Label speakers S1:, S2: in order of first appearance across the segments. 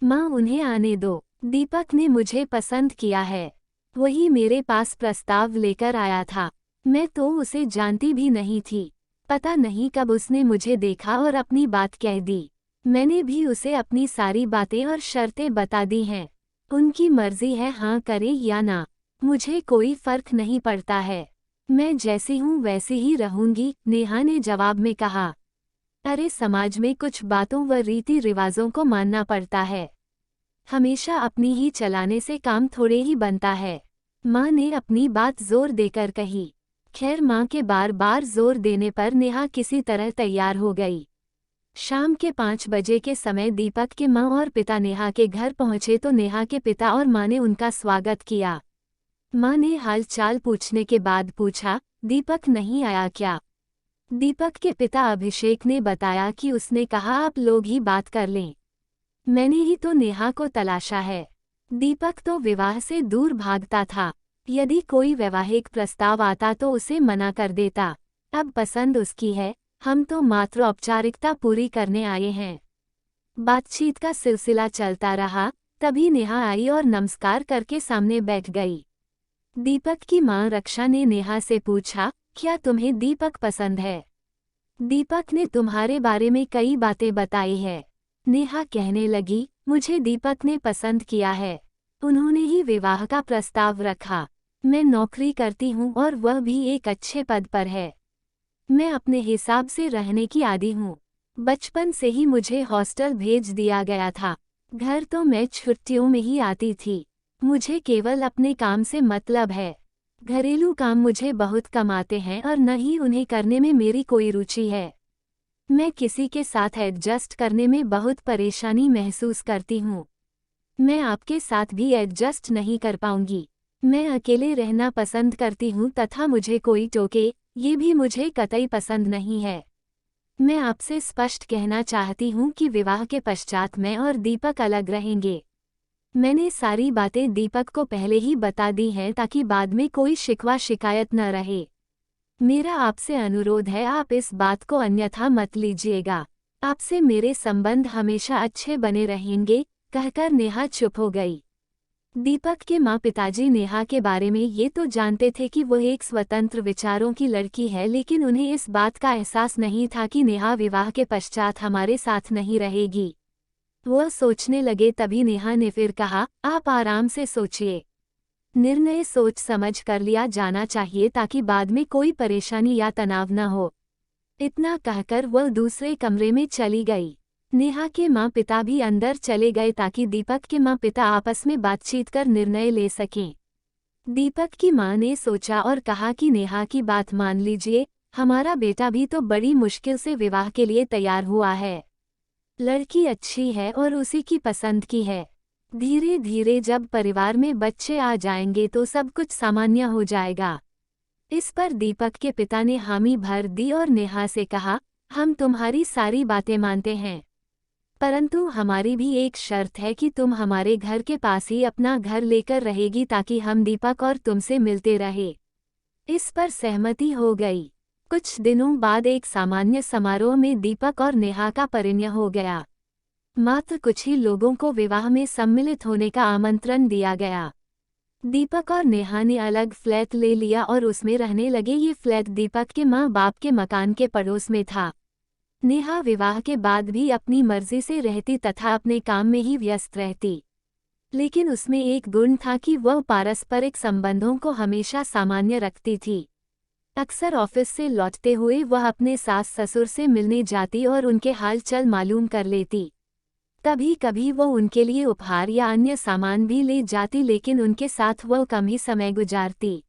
S1: माँ उन्हें आने दो, दीपक ने मुझे पसंद किया है। वही मेरे पास प्रस्ताव लेकर आया था। मैं तो उसे जानती भी नहीं थी। पता नहीं कब उसने मुझे देखा और अपनी बात कह दी। मैंने भी उसे अपनी सारी बातें और शर्तें बता दी हैं। उनकी मर्जी है हाँ करे या ना, मुझे कोई फर्क नहीं पड़ता है। मैं जैसी हूँ वैसी ही रहूंगी, नेहा ने जवाब में कहा। अरे समाज में कुछ बातों व रीति रिवाजों को मानना पड़ता है। हमेशा अपनी ही चलाने से काम थोड़े ही बनता है। माँ ने अपनी बात जोर देकर कही। खैर माँ के बार बार जोर देने पर नेहा किसी तरह तैयार हो गई। शाम के 5 बजे के समय दीपक के माँ और पिता नेहा के घर पहुंचे तो नेहा के पिता और माँ ने उनका स्वागत किया। माँ ने हाल चाल पूछने के बाद पूछा, दीपक नहीं आया क्या? दीपक के पिता अभिषेक ने बताया कि उसने कहा आप लोग ही बात कर लें। मैंने ही तो नेहा को तलाशा है। दीपक तो विवाह से दूर भागता था। यदि कोई वैवाहिक प्रस्ताव आता तो उसे मना कर देता। अब पसंद उसकी है, हम तो मात्र औपचारिकता पूरी करने आए हैं। बातचीत का सिलसिला चलता रहा, तभी नेहा आई और नमस्कार करके सामने बैठ गई। दीपक की मां रक्षा ने नेहा से पूछा, क्या तुम्हें दीपक पसंद है? दीपक ने तुम्हारे बारे में कई बातें बताई है। नेहा कहने लगी, मुझे दीपक ने पसंद किया है। उन्होंने ही विवाह का प्रस्ताव रखा। मैं नौकरी करती हूँ और वह भी एक अच्छे पद पर है। मैं अपने हिसाब से रहने की आदी हूँ। बचपन से ही मुझे हॉस्टल भेज दिया गया था। घर तो मैं छुट्टियों में ही आती थी। मुझे केवल अपने काम से मतलब है। घरेलू काम मुझे बहुत कम आते हैं और न ही उन्हें करने में मेरी कोई रुचि है। मैं किसी के साथ एडजस्ट करने में बहुत परेशानी महसूस करती हूँ। मैं आपके साथ भी एडजस्ट नहीं कर पाऊंगी। मैं अकेले रहना पसंद करती हूँ तथा मुझे कोई टोके, ये भी मुझे कतई पसंद नहीं है। मैं आपसे स्पष्ट कहना चाहती हूँ कि विवाह के पश्चात मैं और दीपक अलग रहेंगे। मैंने सारी बातें दीपक को पहले ही बता दी हैं ताकि बाद में कोई शिकवा शिकायत न रहे। मेरा आपसे अनुरोध है आप इस बात को अन्यथा मत लीजिएगा। आपसे मेरे संबंध हमेशा अच्छे बने रहेंगे, कहकर नेहा चुप हो गई। दीपक के माँ पिताजी नेहा के बारे में ये तो जानते थे कि वह एक स्वतंत्र विचारों की लड़की है, लेकिन उन्हें इस बात का एहसास नहीं था कि नेहा विवाह के पश्चात हमारे साथ नहीं रहेगी। वह सोचने लगे तभी नेहा ने फिर कहा, आप आराम से सोचिए। निर्णय सोच समझ कर लिया जाना चाहिए ताकि बाद में कोई परेशानी या तनाव न हो। इतना कहकर वह दूसरे कमरे में चली गई। नेहा के माँ पिता भी अंदर चले गए ताकि दीपक के माँ पिता आपस में बातचीत कर निर्णय ले सकें। दीपक की माँ ने सोचा और कहा कि नेहा की बात मान लीजिए, हमारा बेटा भी तो बड़ी मुश्किल से विवाह के लिए तैयार हुआ है। लड़की अच्छी है और उसी की पसंद की है। धीरे धीरे जब परिवार में बच्चे आ जाएंगे तो सब कुछ सामान्य हो जाएगा। इस पर दीपक के पिता ने हामी भर दी और नेहा से कहा, हम तुम्हारी सारी बातें मानते हैं, परंतु हमारी भी एक शर्त है कि तुम हमारे घर के पास ही अपना घर लेकर रहेगी ताकि हम दीपक और तुमसे मिलते रहे। इस पर सहमति हो गई। कुछ दिनों बाद एक सामान्य समारोह में दीपक और नेहा का परिणय हो गया। मात्र कुछ ही लोगों को विवाह में सम्मिलित होने का आमंत्रण दिया गया। दीपक और नेहा ने अलग फ्लैट ले लिया और उसमें रहने लगे। ये फ्लैट दीपक के माँ बाप के मकान के पड़ोस में था। नेहा विवाह के बाद भी अपनी मर्जी से रहती तथा अपने काम में ही व्यस्त रहती, लेकिन उसमें एक गुण था कि वह पारस्परिक संबंधों को हमेशा सामान्य रखती थी। अक्सर ऑफिस से लौटते हुए वह अपने सास ससुर से मिलने जाती और उनके हाल चाल मालूम कर लेती। कभी कभी वह उनके लिए उपहार या अन्य सामान भी ले जाती, लेकिन उनके साथ वह कम ही समय गुजारती।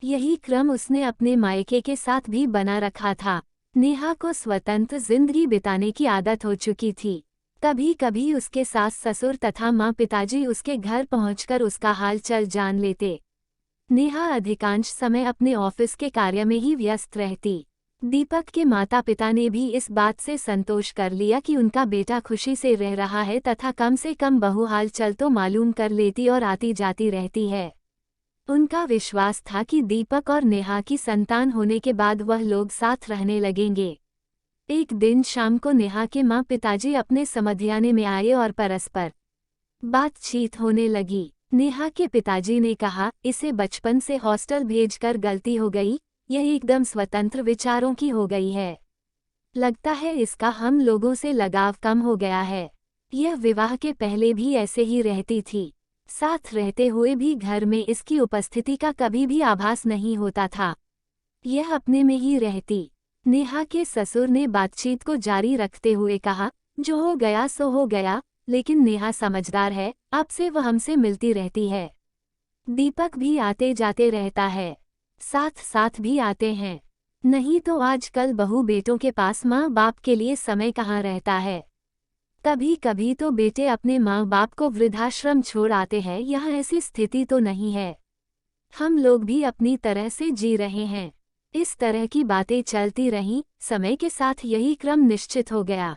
S1: यही क्रम उसने अपने मायके के साथ भी बना रखा था। नेहा को स्वतंत्र जिंदगी बिताने की आदत हो चुकी थी। कभी कभी उसके सास ससुर तथा माँ पिताजी उसके घर पहुंचकर उसका हाल चाल जान लेते। नेहा अधिकांश समय अपने ऑफिस के कार्य में ही व्यस्त रहती। दीपक के माता पिता ने भी इस बात से संतोष कर लिया कि उनका बेटा खुशी से रह रहा है तथा कम से कम बहू हाल चाल तो मालूम कर लेती और आती जाती रहती है। उनका विश्वास था कि दीपक और नेहा की संतान होने के बाद वह लोग साथ रहने लगेंगे। एक दिन शाम को नेहा के माँ पिताजी अपने समधियाने में आए और परस्पर बातचीत होने लगी। नेहा के पिताजी ने कहा, इसे बचपन से हॉस्टल भेजकर गलती हो गई, यह एकदम स्वतंत्र विचारों की हो गई है। लगता है इसका हम लोगों से लगाव कम हो गया है। यह विवाह के पहले भी ऐसे ही रहती थी। साथ रहते हुए भी घर में इसकी उपस्थिति का कभी भी आभास नहीं होता था। यह अपने में ही रहती। नेहा के ससुर ने बातचीत को जारी रखते हुए कहा, जो हो गया सो हो गया, लेकिन नेहा समझदार है, अब से वह हमसे मिलती रहती है। दीपक भी आते जाते रहता है, साथ साथ भी आते हैं। नहीं तो आजकल बहू बेटों के पास माँ बाप के लिए समय कहाँ रहता है। कभी कभी तो बेटे अपने माँ बाप को वृद्धाश्रम छोड़ आते हैं, यहाँ ऐसी स्थिति तो नहीं है। हम लोग भी अपनी तरह से जी रहे हैं। इस तरह की बातें चलती रहीं, समय के साथ यही क्रम निश्चित हो गया।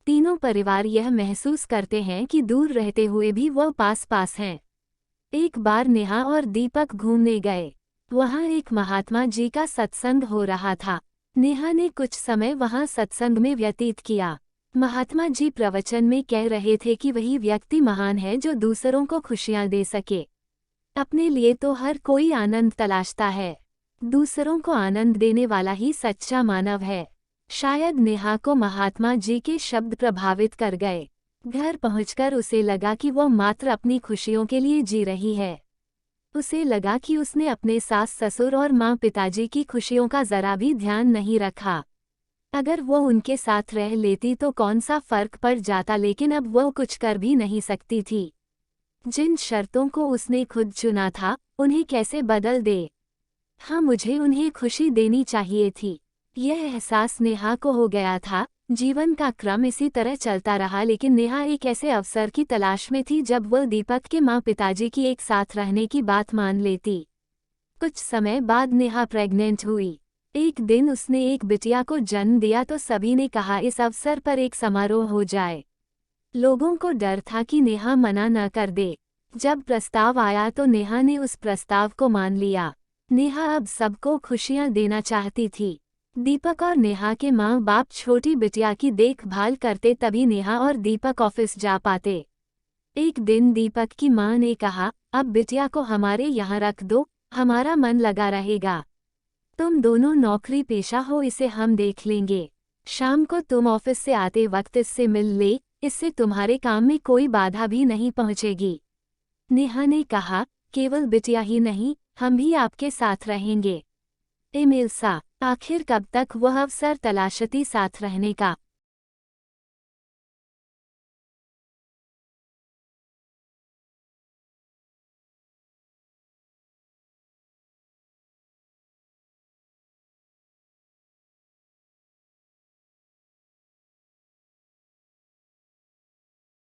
S1: तीनों परिवार यह महसूस करते हैं कि दूर रहते हुए भी वह पास पास हैं। एक बार नेहा और दीपक घूमने गए। वहाँ एक महात्मा जी का सत्संग हो रहा था। नेहा ने कुछ समय वहाँ सत्संग में व्यतीत किया। महात्मा जी प्रवचन में कह रहे थे कि वही व्यक्ति महान है जो दूसरों को खुशियाँ दे सके। अपने लिए तो हर कोई आनंद तलाशता है, दूसरों को आनंद देने वाला ही सच्चा मानव है। शायद नेहा को महात्मा जी के शब्द प्रभावित कर गए। घर पहुंचकर उसे लगा कि वह मात्र अपनी खुशियों के लिए जी रही है। उसे लगा कि उसने अपने सास ससुर और माँ पिताजी की खुशियों का जरा भी ध्यान नहीं रखा। अगर वो उनके साथ रह लेती तो कौन सा फर्क पड़ जाता, लेकिन अब वह कुछ कर भी नहीं सकती थी। जिन शर्तों को उसने खुद चुना था, उन्हें कैसे बदल दे। हाँ, मुझे उन्हें खुशी देनी चाहिए थी। यह एहसास नेहा को हो गया था। जीवन का क्रम इसी तरह चलता रहा, लेकिन नेहा एक ऐसे अवसर की तलाश में थी जब वह दीपक के माँ पिताजी की एक साथ रहने की बात मान लेती। कुछ समय बाद नेहा प्रेग्नेंट हुई। एक दिन उसने एक बिटिया को जन्म दिया तो सभी ने कहा इस अवसर पर एक समारोह हो जाए। लोगों को डर था कि नेहा मना न कर दे। जब प्रस्ताव आया तो नेहा ने उस प्रस्ताव को मान लिया। नेहा अब सबको खुशियां देना चाहती थी। दीपक और नेहा के माँ बाप छोटी बिटिया की देखभाल करते, तभी नेहा और दीपक ऑफिस जा पाते। एक दिन दीपक की माँ ने कहा, अब बिटिया को हमारे यहाँ रख दो, हमारा मन लगा रहेगा। तुम दोनों नौकरी पेशा हो, इसे हम देख लेंगे। शाम को तुम ऑफिस से आते वक्त इससे मिल ले, इससे तुम्हारे काम में कोई बाधा भी नहीं पहुँचेगी। नेहा ने कहा, केवल बिटिया ही नहीं, हम भी आपके साथ रहेंगे। एमिल्सा आखिर कब तक वह अवसर तलाशती साथ रहने का।